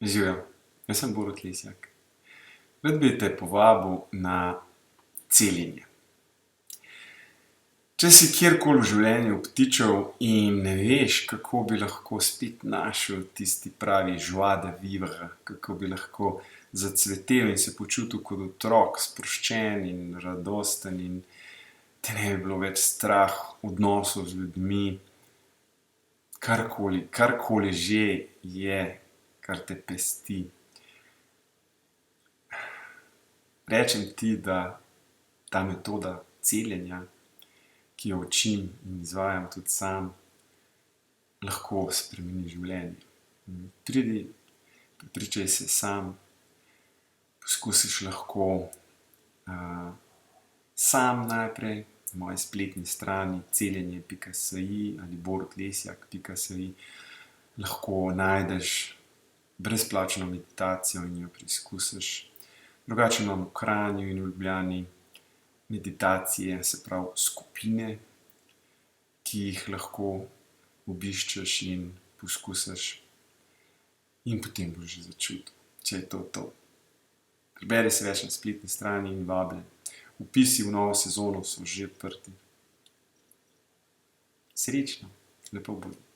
Živijo, jaz sem Borut Lesjak. Rad bi te povabil na celjenje. Če si kjerkoli v življenju obtičal in ne veš, kako bi lahko spet našel tisti pravi joie de vivre, kako bi lahko zacvetel in se počutil kot otrok, sproščen in radosten in te ne bi bilo več strah odnosov z ljudmi, karkoli že je, kar te pesti. Rečem ti, da ta metoda celjenja, ki jo učim in izvajam tudi sam, lahko spremeni življenje. Pridi, prepričaj se sam, poskusiš lahko sam najprej na moji spletni strani celjenje.si ali borutlesjak.si lahko najdeš brezplačno meditacijo in jo preizkusiš. Drugače imam v Kranju in v Ljubljani meditacije, se pravi skupine, ki jih lahko obiščeš in poskusiš. In potem boš že začutil, če je to to. Preberi se več na spletni strani in vabljeni. Vpisi v novo sezono so že odprti. Srečno, lepo bo.